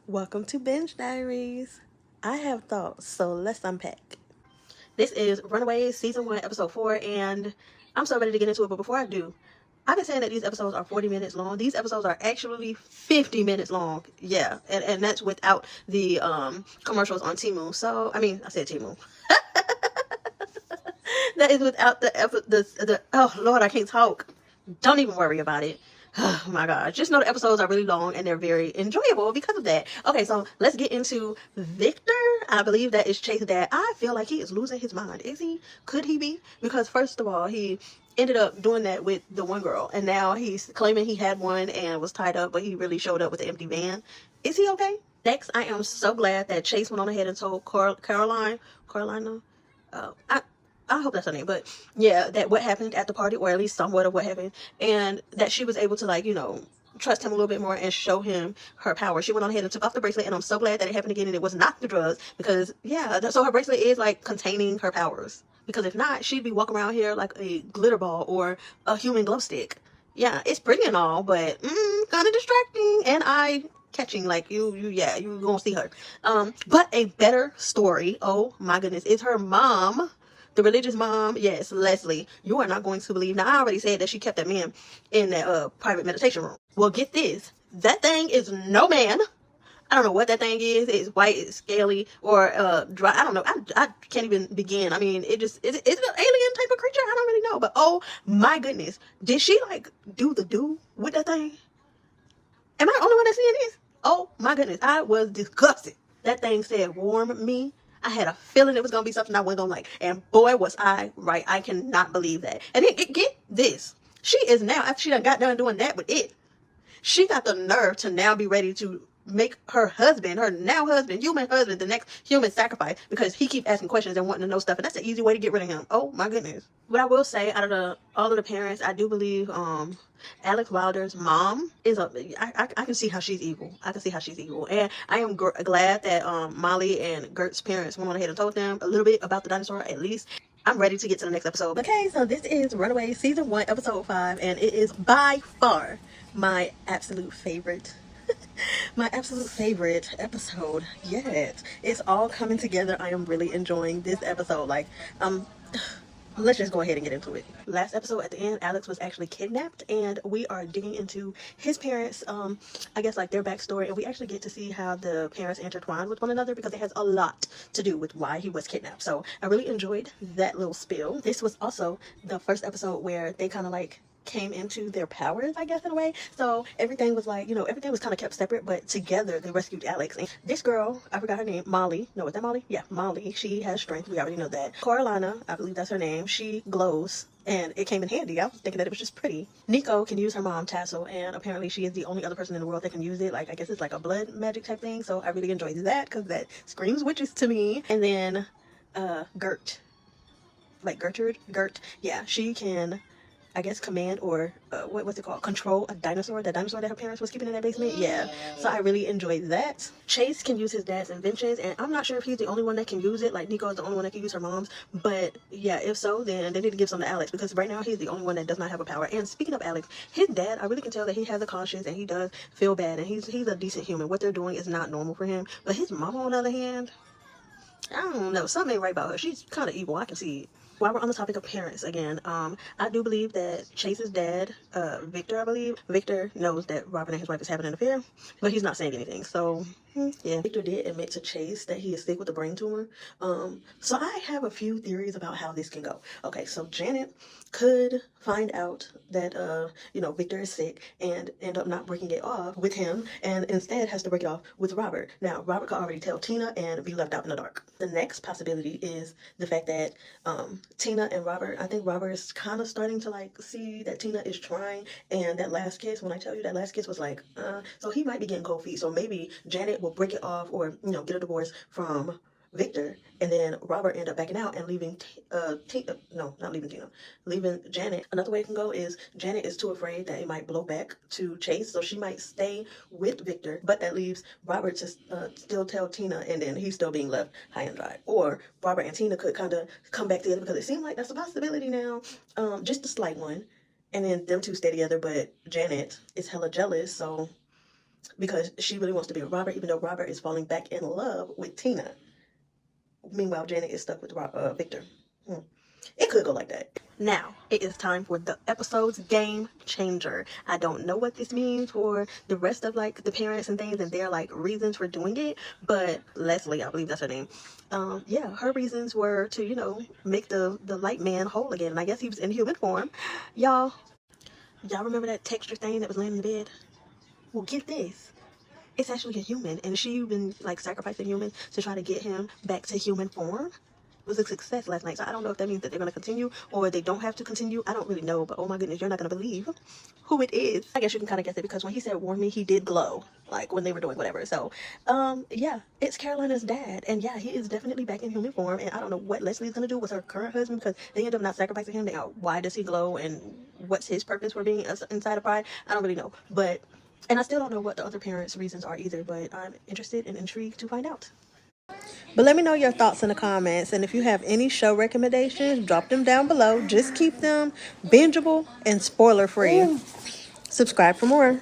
Welcome to Binge Diaries. I have thoughts, so let's unpack. This is Runaways Season 1, Episode 4, and I'm so ready to get into it, but before I do, I've been saying that these episodes are 40 minutes long. These episodes are actually 50 minutes long. Yeah, and that's without the commercials on Temu. So, I said Temu. That is without oh Lord, I can't talk. Don't even worry about it. Oh my gosh. Just know the episodes are really long and they're very enjoyable because of that. Okay, so let's get into Victor. I believe that is Chase's dad. I feel like he is losing his mind. Is he? Could he be? Because first of all, he ended up doing that with the one girl, and now he's claiming he had one and was tied up, but he really showed up with an empty van. Is he okay? Next, I am so glad that Chase went on ahead and told Carolina. I hope that's her name, but yeah, that what happened at the party, or at least somewhat of what happened, and that she was able to, like, trust him a little bit more and show him her power. She went on ahead and took off the bracelet, and I'm so glad that it happened again and it was not the drugs, because yeah, so her bracelet is like containing her powers. Because if not, she'd be walking around here like a glitter ball or a human glow stick. Yeah, it's pretty and all, but kind of distracting, and eye catching, like you gonna see her. But a better story, oh my goodness, is her mom, the religious mom. Yes, Leslie. You are not going to believe. Now, I already said that she kept that man in that private meditation room. Well, get this. That thing is no man. I don't know what that thing is. It's white, it's scaly, or dry. I don't know. I can't even begin. I mean, is it an alien type of creature? I don't really know. But oh my goodness, did she like do with that thing? Am I the only one that's seeing this? Oh my goodness, I was disgusted. That thing said warm me. I had a feeling it was gonna be something I wasn't gonna like, and boy was I right. I cannot believe that. And then get this, she is now, after she done got done doing that with it, she got the nerve to now be ready to make her husband, her now husband, human husband, the next human sacrifice, because he keep asking questions and wanting to know stuff, and that's an easy way to get rid of him. Oh my goodness. What I will say, out of all of the parents, I do believe Alex Wilder's mom is I can see how she's evil. I can see how she's evil, and I am glad that Molly and Gert's parents went on ahead and told them a little bit about the dinosaur at least. I'm ready to get to the next episode. Okay, so this is Runaways Season 1, Episode 5, and it is by far my absolute favorite. My absolute favorite episode yet. It's all coming together. I am really enjoying this episode. Let's just go ahead and get into it. Last episode, at the end, Alex was actually kidnapped, and we are digging into his parents, I guess, like, their backstory, and we actually get to see how the parents intertwine with one another, because it has a lot to do with why he was kidnapped. So I really enjoyed that little spill. This was also the first episode where they kind of like came into their powers, I guess, in a way. So everything was like, everything was kind of kept separate, but together they rescued Alex. And this girl, I forgot her name, Molly. No, is that Molly? Yeah, Molly. She has strength. We already know that. Carolina, I believe that's her name. She glows, and it came in handy. I was thinking that it was just pretty. Nico can use her mom tassel, and apparently she is the only other person in the world that can use it. Like, I guess it's like a blood magic type thing. So I really enjoyed that, because that screams witches to me. And then Gert, like Gert, yeah, she can, I guess, command or what's it called? Control a dinosaur. That dinosaur that her parents was keeping in that basement. Yeah. So I really enjoyed that. Chase can use his dad's inventions, and I'm not sure if he's the only one that can use it. Like, Nico is the only one that can use her mom's. But yeah, if so, then they need to give some to Alex, because right now he's the only one that does not have a power. And speaking of Alex, his dad, I really can tell that he has a conscience and he does feel bad, and he's a decent human. What they're doing is not normal for him. But his mama, on the other hand, I don't know, something ain't right about her. She's kind of evil. I can see it. While we're on the topic of parents again, I do believe that Chase's dad, Victor, I believe, Victor knows that Robert and his wife is having an affair, but he's not saying anything. So, yeah. Victor did admit to Chase that he is sick with a brain tumor. So I have a few theories about how this can go. Okay, so Janet could find out that, Victor is sick and end up not breaking it off with him, and instead has to break it off with Robert. Now, Robert could already tell Tina and be left out in the dark. The next possibility is the fact that Tina and Robert, I think Robert is kind of starting to like see that Tina is trying, and that last kiss, when I tell you that last kiss was like, so he might be getting cold feet. So maybe Janet will break it off, or get a divorce from Victor, and then Robert end up backing out and leaving leaving Janet. Another way it can go is Janet is too afraid that it might blow back to Chase, so she might stay with Victor, but that leaves Robert to still tell Tina, and then he's still being left high and dry. Or Robert and Tina could kind of come back together, because it seems like that's a possibility now, just a slight one, and then them two stay together, but Janet is hella jealous, so because she really wants to be with Robert, even though Robert is falling back in love with Tina. Meanwhile, Janet is stuck with Victor. It could go like that. Now, it is time for the episode's game changer. I don't know what this means for the rest of like the parents and things and their like reasons for doing it, but Leslie, I believe that's her name. Yeah, her reasons were to, you know, make the light man whole again. And I guess he was in human form. Y'all remember that texture thing that was laying in the bed? Well, get this. It's actually a human, and she been like sacrificing humans to try to get him back to human form. It was a success last night, so I don't know if that means that they're going to continue or they don't have to continue. I don't really know, but oh my goodness, you're not going to believe who it is. I guess you can kind of guess it because when he said warn me, he did glow, like when they were doing whatever. So yeah, it's Carolina's dad, and yeah, he is definitely back in human form, and I don't know what Leslie's going to do with her current husband because they end up not sacrificing him. Why does he glow, and what's his purpose for being inside of Pride? I don't really know, but and I still don't know what the other parents' reasons are either, but I'm interested and intrigued to find out. But let me know your thoughts in the comments. And if you have any show recommendations, drop them down below. Just keep them bingeable and spoiler free. Subscribe for more.